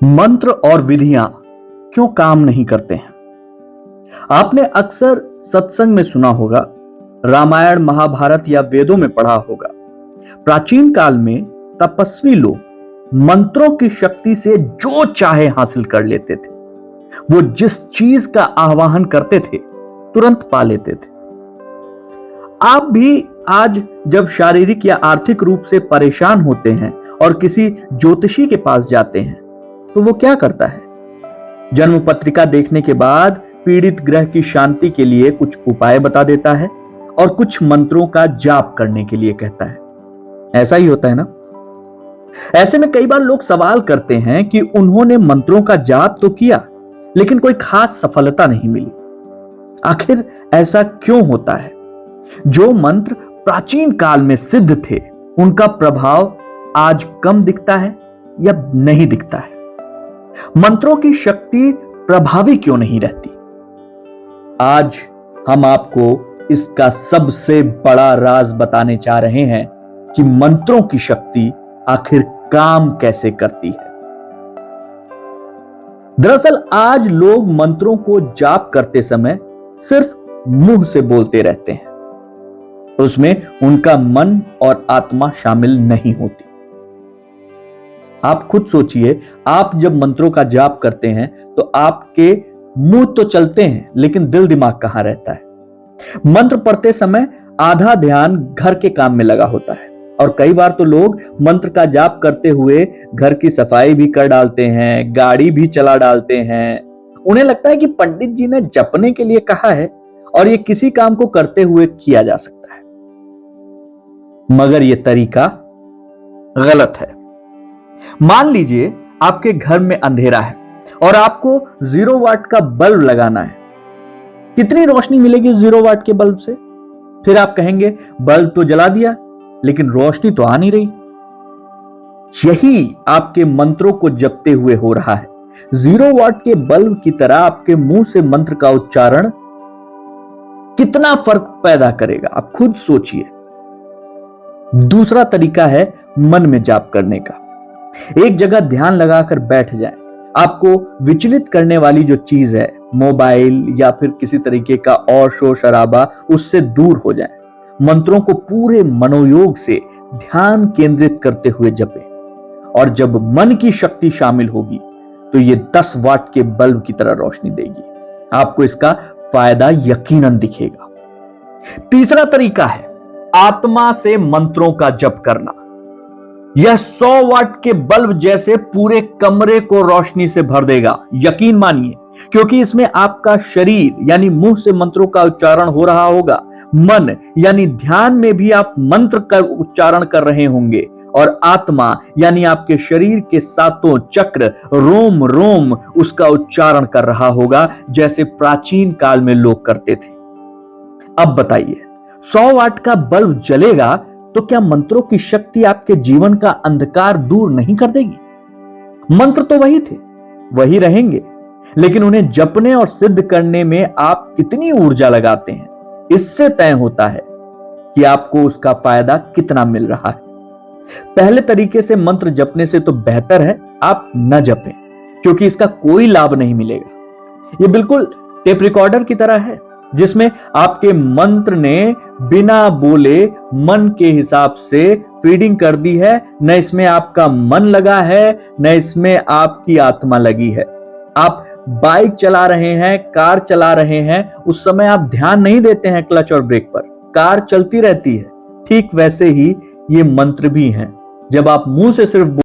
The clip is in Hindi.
मंत्र और विधियां क्यों काम नहीं करते हैं? आपने अक्सर सत्संग में सुना होगा, रामायण महाभारत या वेदों में पढ़ा होगा। प्राचीन काल में तपस्वी लोग मंत्रों की शक्ति से जो चाहे हासिल कर लेते थे। वो जिस चीज का आह्वान करते थे तुरंत पा लेते थे। आप भी आज जब शारीरिक या आर्थिक रूप से परेशान होते हैं और किसी ज्योतिषी के पास जाते हैं तो वो क्या करता है? जन्म पत्रिका देखने के बाद पीड़ित ग्रह की शांति के लिए कुछ उपाय बता देता है और कुछ मंत्रों का जाप करने के लिए कहता है। ऐसा ही होता है ना? ऐसे में कई बार लोग सवाल करते हैं कि उन्होंने मंत्रों का जाप तो किया लेकिन कोई खास सफलता नहीं मिली। आखिर ऐसा क्यों होता है? जो मंत्र प्राचीन काल में सिद्ध थे उनका प्रभाव आज कम दिखता है या नहीं दिखता है? मंत्रों की शक्ति प्रभावी क्यों नहीं रहती? आज हम आपको इसका सबसे बड़ा राज बताने जा रहे हैं कि मंत्रों की शक्ति आखिर काम कैसे करती है। दरअसल आज लोग मंत्रों को जाप करते समय सिर्फ मुंह से बोलते रहते हैं, उसमें उनका मन और आत्मा शामिल नहीं होती। आप खुद सोचिए, आप जब मंत्रों का जाप करते हैं तो आपके मुंह तो चलते हैं लेकिन दिल दिमाग कहां रहता है? मंत्र पढ़ते समय आधा ध्यान घर के काम में लगा होता है और कई बार तो लोग मंत्र का जाप करते हुए घर की सफाई भी कर डालते हैं, गाड़ी भी चला डालते हैं। उन्हें लगता है कि पंडित जी ने जपने के लिए कहा है और यह किसी काम को करते हुए किया जा सकता है। मगर यह तरीका गलत है। मान लीजिए आपके घर में अंधेरा है और आपको 0 वाट का बल्ब लगाना है। कितनी रोशनी मिलेगी 0 वाट के बल्ब से? फिर आप कहेंगे बल्ब तो जला दिया लेकिन रोशनी तो आ नहीं रही। यही आपके मंत्रों को जपते हुए हो रहा है। 0 वाट के बल्ब की तरह आपके मुंह से मंत्र का उच्चारण कितना फर्क पैदा करेगा, आप खुद सोचिए। दूसरा तरीका है मन में जाप करने का। एक जगह ध्यान लगाकर बैठ जाएं। आपको विचलित करने वाली जो चीज है, मोबाइल या फिर किसी तरीके का और शोर शराबा, उससे दूर हो जाएं। मंत्रों को पूरे मनोयोग से ध्यान केंद्रित करते हुए जपें और जब मन की शक्ति शामिल होगी तो ये 10 वाट के बल्ब की तरह रोशनी देगी। आपको इसका फायदा यकीनन दिखेगा। तीसरा तरीका है आत्मा से मंत्रों का जप करना। यह 100 वाट के बल्ब जैसे पूरे कमरे को रोशनी से भर देगा, यकीन मानिए, क्योंकि इसमें आपका शरीर यानी मुंह से मंत्रों का उच्चारण हो रहा होगा। मन यानी ध्यान में भी आप मंत्र का उच्चारण कर रहे होंगे और आत्मा यानी आपके शरीर के 7 चक्र रोम रोम उसका उच्चारण कर रहा होगा, जैसे प्राचीन काल में लोग करते थे। अब बताइए, 100 वाट का बल्ब जलेगा तो क्या मंत्रों की शक्ति आपके जीवन का अंधकार दूर नहीं कर देगी? मंत्र तो वही थे, वही रहेंगे, लेकिन उन्हें जपने और सिद्ध करने में आप कितनी ऊर्जा लगाते हैं, इससे तय होता है कि आपको उसका फायदा कितना मिल रहा है। पहले तरीके से मंत्र जपने से तो बेहतर है आप न जपें, क्योंकि इसका कोई लाभ नहीं मिलेगा। यह बिल्कुल टेप रिकॉर्डर की तरह है जिसमें आपके मंत्र ने बिना बोले मन के हिसाब से फीडिंग कर दी है। न इसमें आपका मन लगा है, न इसमें आपकी आत्मा लगी है। आप बाइक चला रहे हैं, कार चला रहे हैं, उस समय आप ध्यान नहीं देते हैं क्लच और ब्रेक पर, कार चलती रहती है। ठीक वैसे ही ये मंत्र भी हैं। जब आप मुंह से सिर्फ